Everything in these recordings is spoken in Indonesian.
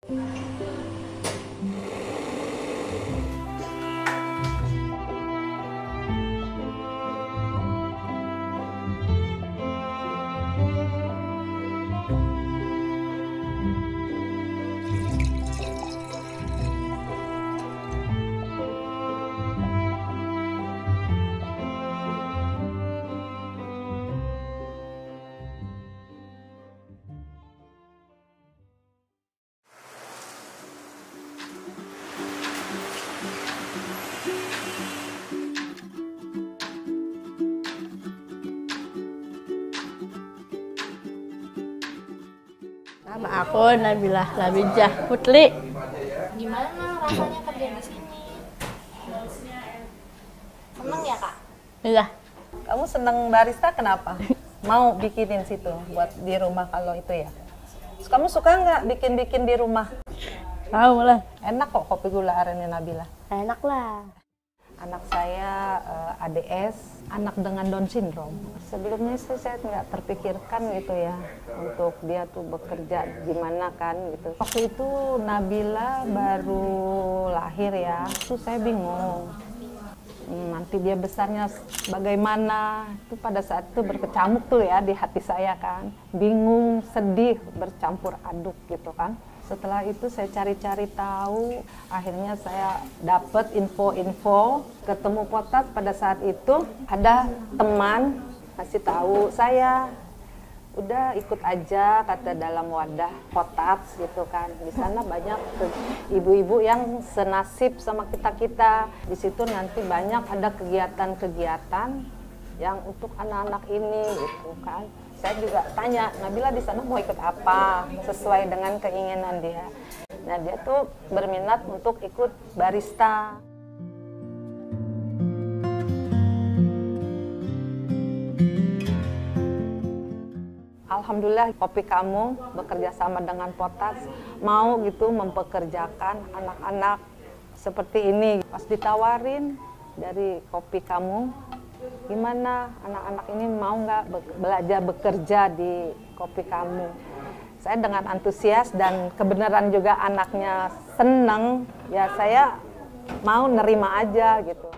Nama aku Nabilah Labijah Putli. Gimana rasanya kerja di sini? Seneng ya, Kak? Iya. Kamu seneng barista kenapa? Mau bikinin situ buat di rumah kalau itu ya? Terus kamu suka nggak bikin-bikin di rumah? Tahu lah. Enak kok kopi gula arennya Nabila. Enak lah. Anak saya ADS, anak dengan Down syndrome. Sebelumnya saya nggak terpikirkan gitu ya untuk dia tuh bekerja gimana kan gitu. Waktu itu Nabila baru lahir ya, itu saya bingung. Nanti dia besarnya bagaimana, itu pada saat itu berkecamuk tuh ya di hati saya kan. Bingung, sedih, bercampur aduk gitu kan. Setelah itu saya cari-cari tahu, akhirnya saya dapat info-info, ketemu Potats pada saat itu ada teman kasih tahu saya, udah ikut aja kata dalam wadah Potats gitu kan. Di sana banyak ibu-ibu yang senasib sama kita-kita. Di situ nanti banyak ada kegiatan-kegiatan yang untuk anak-anak ini gitu kan. Saya juga tanya, Nabila di sana mau ikut apa sesuai dengan keinginan dia. Nah dia tuh berminat untuk ikut barista. Alhamdulillah Kopi Kamu bekerja sama dengan Potats mau gitu mempekerjakan anak-anak seperti ini. Pas ditawarin dari Kopi Kamu, gimana anak-anak ini mau nggak belajar bekerja di Kopi Kamu? Saya dengan antusias dan kebenaran juga anaknya seneng, ya saya mau nerima aja gitu.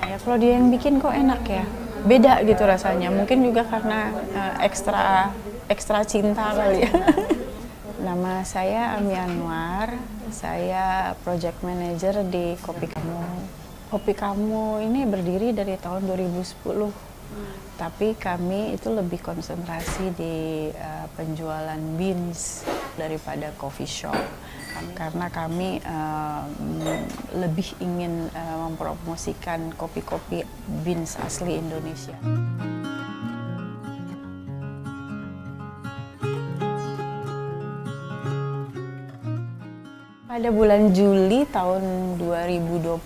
Ya, kalau dia yang bikin kok enak ya, beda gitu rasanya. Mungkin juga karena ekstra cinta kali ya. Nama saya Ami Anwar, saya project manager di Kopi Kamu. Kopi Kamu ini berdiri dari tahun 2010, tapi kami itu lebih konsentrasi di penjualan beans daripada coffee shop. Karena kami lebih ingin mempromosikan kopi-kopi beans asli Indonesia. Pada bulan Juli tahun 2022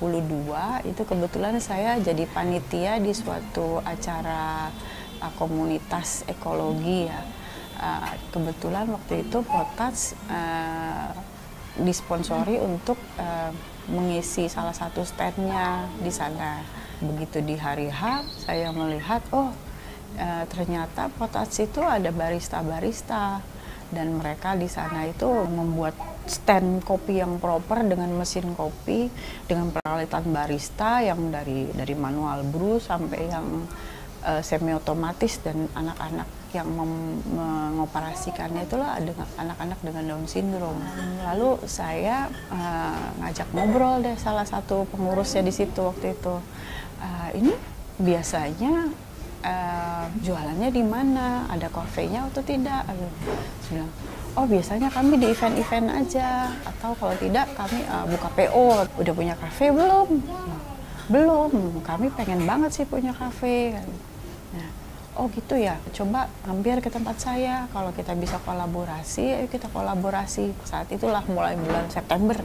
itu kebetulan saya jadi panitia di suatu acara komunitas ekologi ya. Kebetulan waktu itu Potats disponsori untuk mengisi salah satu standnya di sana. Begitu di hari H, saya melihat ternyata Potats itu ada barista-barista dan mereka di sana itu membuat stand kopi yang proper dengan mesin kopi, dengan peralatan barista yang dari manual brew sampai yang semi otomatis, dan anak-anak yang mengoperasikannya itulah ada anak-anak dengan Down syndrome. Lalu saya ngajak ngobrol deh salah satu pengurusnya di situ waktu itu. Ini biasanya jualannya di mana? Ada kafenya atau tidak? Saya bilang, oh biasanya kami di event-event aja, atau kalau tidak kami buka PO. Udah punya kafe belum? Belum, kami pengen banget sih punya kafe. Nah, oh gitu ya, coba mampir ke tempat saya, kalau kita bisa kolaborasi, ayo kita kolaborasi. Saat itulah mulai bulan September,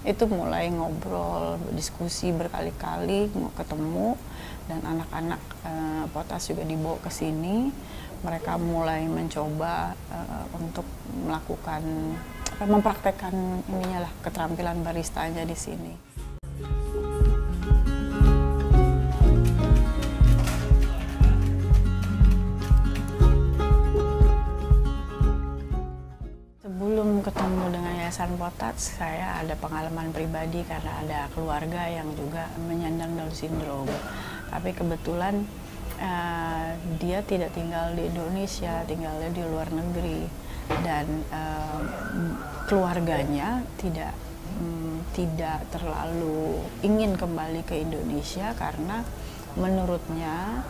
itu mulai ngobrol, diskusi berkali-kali, mau ketemu, dan anak-anak Potats juga dibawa ke sini. Mereka mulai mencoba untuk melakukan, mempraktekkan ininya lah, keterampilan baristanya di sini. Yayasan Potats saya ada pengalaman pribadi karena ada keluarga yang juga menyandang Down syndrome. Tapi kebetulan dia tidak tinggal di Indonesia, tinggalnya di luar negeri, dan keluarganya tidak terlalu ingin kembali ke Indonesia karena menurutnya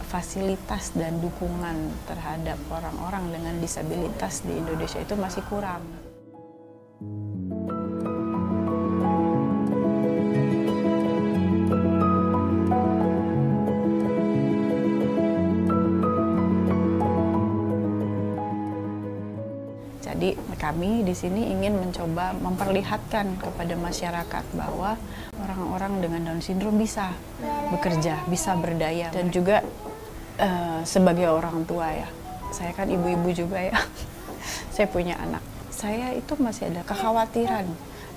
fasilitas dan dukungan terhadap orang-orang dengan disabilitas di Indonesia itu masih kurang. Jadi kami di sini ingin mencoba memperlihatkan kepada masyarakat bahwa orang-orang dengan Down syndrome bisa bekerja, bisa berdaya, dan juga sebagai orang tua ya, saya kan ibu-ibu juga ya, saya punya anak, saya itu masih ada kekhawatiran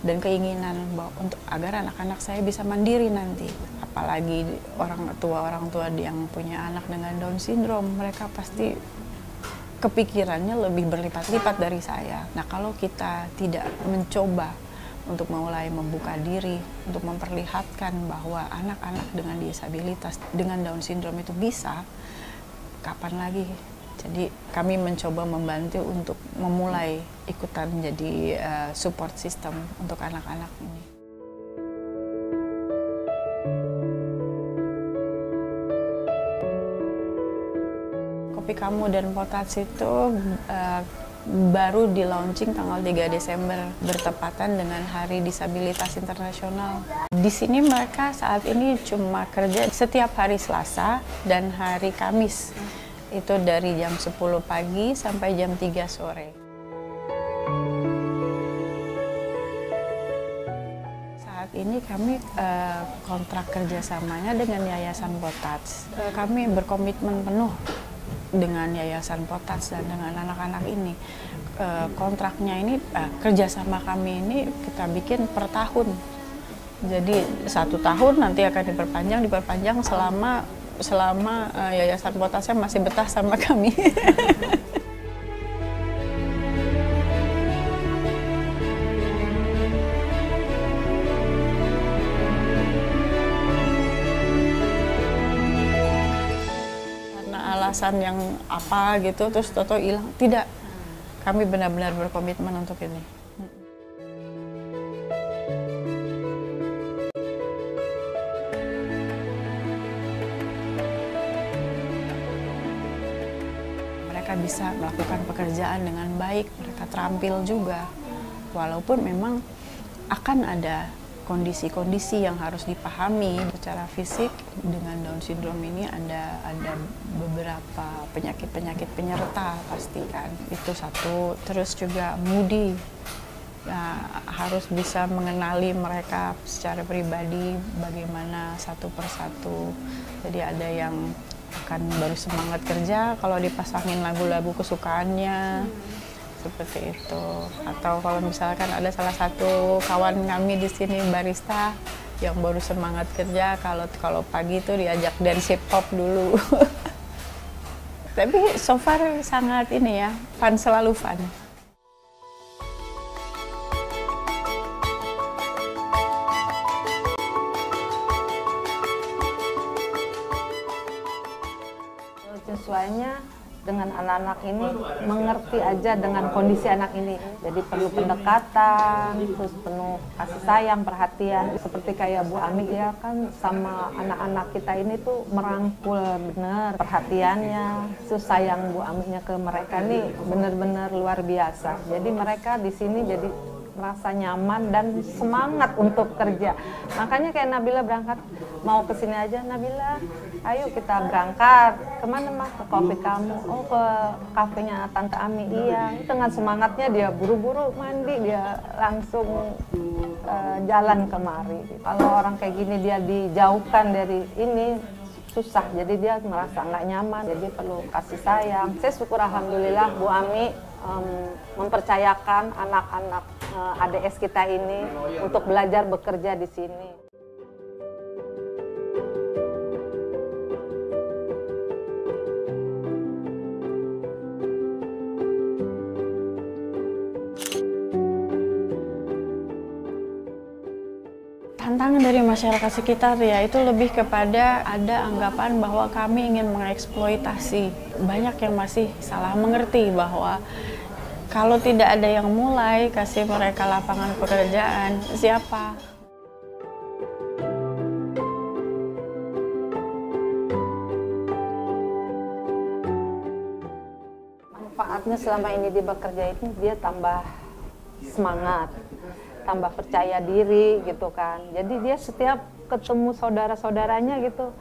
dan keinginan bahwa agar anak-anak saya bisa mandiri nanti, apalagi orang tua yang punya anak dengan Down syndrome, mereka pasti kepikirannya lebih berlipat-lipat dari saya. Nah, kalau kita tidak mencoba untuk mulai membuka diri, untuk memperlihatkan bahwa anak-anak dengan disabilitas, dengan Down syndrome itu bisa, kapan lagi? Jadi kami mencoba membantu untuk memulai ikutan menjadi support system untuk anak-anak ini. Kopi Kamu dan Potats itu baru di launching tanggal 3 Desember bertepatan dengan Hari Disabilitas Internasional. Di sini mereka saat ini cuma kerja setiap hari Selasa dan hari Kamis. Itu dari jam 10 pagi sampai jam 3 sore. Saat ini kami kontrak kerjasamanya dengan Yayasan Potats. Kami berkomitmen penuh dengan Yayasan Potats dan dengan anak-anak ini. Kontraknya ini, kerjasama kami ini kita bikin per tahun. Jadi 1 tahun nanti akan diperpanjang selama Yayasan Potatsnya masih betah sama kami. Alasan yang apa gitu terus toto hilang, tidak, kami benar-benar berkomitmen untuk ini. Mereka bisa melakukan pekerjaan dengan baik, mereka terampil juga, walaupun memang akan ada kondisi-kondisi yang harus dipahami secara fisik. Dengan Down syndrome ini ada beberapa penyakit penyerta pasti kan, itu satu. Terus juga moody, harus bisa mengenali mereka secara pribadi bagaimana satu persatu. Jadi ada yang akan baru semangat kerja kalau dipasangin lagu-lagu kesukaannya, seperti itu. Atau kalau misalkan ada salah satu kawan kami di sini barista yang baru semangat kerja, kalau pagi itu diajak dance hip hop dulu. Tapi so far sangat ini ya, fun, selalu fun. Siswanya dengan anak-anak ini mengerti aja dengan kondisi anak ini. Jadi perlu pendekatan, terus penuh kasih sayang, perhatian. Seperti kayak Bu Ami ya kan sama anak-anak kita ini tuh merangkul bener perhatiannya. Terus sayang Bu Aminya ke mereka nih bener-bener luar biasa. Jadi mereka di sini jadi merasa nyaman dan semangat untuk kerja. Makanya kayak Nabila berangkat, mau ke sini aja, Nabila, ayo kita berangkat. Kemana mah? Ke Kopi Kamu. Oh, ke kafenya Tante Ami. Iya, dengan semangatnya dia buru-buru mandi, dia langsung jalan kemari. Kalau orang kayak gini dia dijauhkan dari ini, susah, jadi dia merasa nggak nyaman, jadi perlu kasih sayang. Saya syukur alhamdulillah Bu Ami mempercayakan anak-anak ADS kita ini untuk belajar bekerja di sini. Tantangan dari masyarakat sekitar ya itu lebih kepada ada anggapan bahwa kami ingin mengeksploitasi. Banyak yang masih salah mengerti bahwa kalau tidak ada yang mulai kasih mereka lapangan pekerjaan, siapa? Manfaatnya selama ini dia bekerja itu dia tambah semangat, tambah percaya diri gitu kan. Jadi dia setiap ketemu saudara-saudaranya gitu,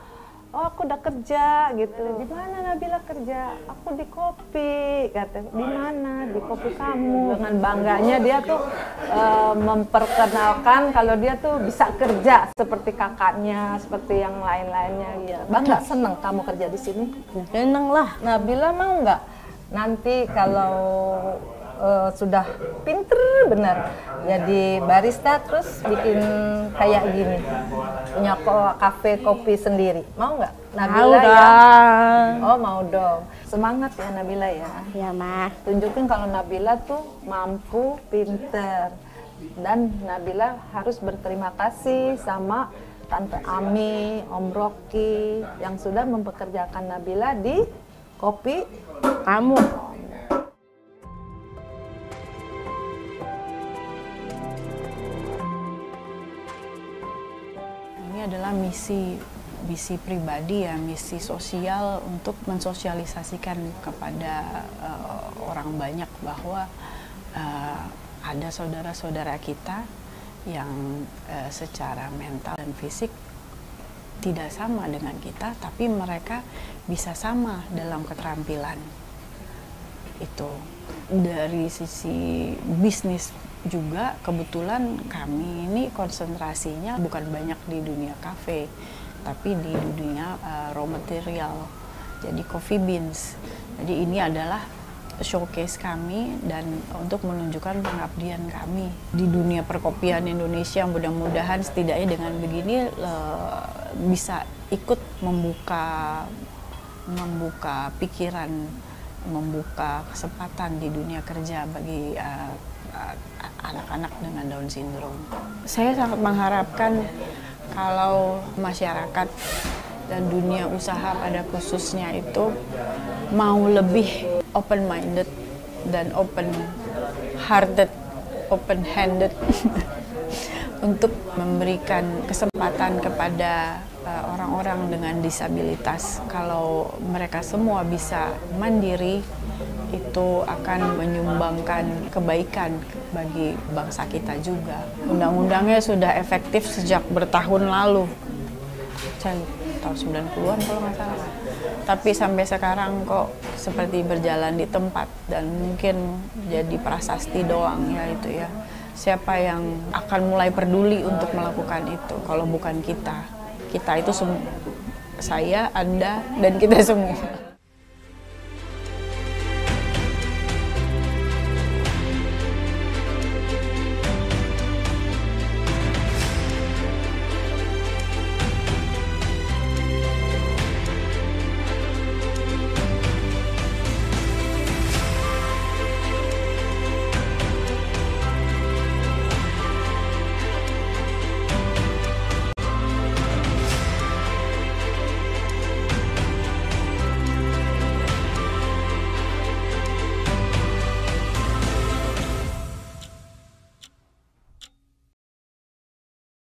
oh aku udah kerja gitu. Di mana Nabila kerja? Aku di kopi, kata. Di mana? Di kopi kamu. Dengan bangganya dia tuh memperkenalkan kalau dia tuh bisa kerja seperti kakaknya, seperti yang lain-lainnya. Ya. Bangga, seneng kamu kerja di sini? Seneng lah. Nabila mau nggak nanti kalau sudah pinter bener jadi barista terus bikin kayak gini, punya kafe kopi sendiri, mau nggak Nabila? Mau ya? dong. Oh mau dong, semangat ya Nabila ya. Ya mah. Tunjukin kalau Nabila tuh mampu, pinter, dan Nabila harus berterima kasih sama Tante Ami, Om Rocky yang sudah mempekerjakan Nabila di kopi Kamu. Ini adalah misi pribadi ya, misi sosial untuk mensosialisasikan kepada orang banyak bahwa ada saudara-saudara kita yang secara mental dan fisik tidak sama dengan kita, tapi mereka bisa sama dalam keterampilan. Itu dari sisi bisnis juga kebetulan kami ini konsentrasinya bukan banyak di dunia kafe, tapi di dunia raw material, jadi coffee beans. Jadi ini adalah showcase kami dan untuk menunjukkan pengabdian kami di dunia perkopian Indonesia. Mudah-mudahan setidaknya dengan begini bisa ikut membuka pikiran, membuka kesempatan di dunia kerja bagi anak-anak dengan Down syndrome. Saya sangat mengharapkan kalau masyarakat dan dunia usaha pada khususnya itu mau lebih open-minded dan open-hearted, open-handed untuk memberikan kesempatan kepada orang-orang dengan disabilitas. Kalau mereka semua bisa mandiri, itu akan menyumbangkan kebaikan bagi bangsa kita juga. Undang-undangnya sudah efektif sejak bertahun lalu, tahun 90-an kalau nggak salah. Tapi sampai sekarang kok seperti berjalan di tempat dan mungkin jadi prasasti doang ya itu ya. Siapa yang akan mulai peduli untuk melakukan itu kalau bukan kita? Kita itu saya, Anda, dan kita semua.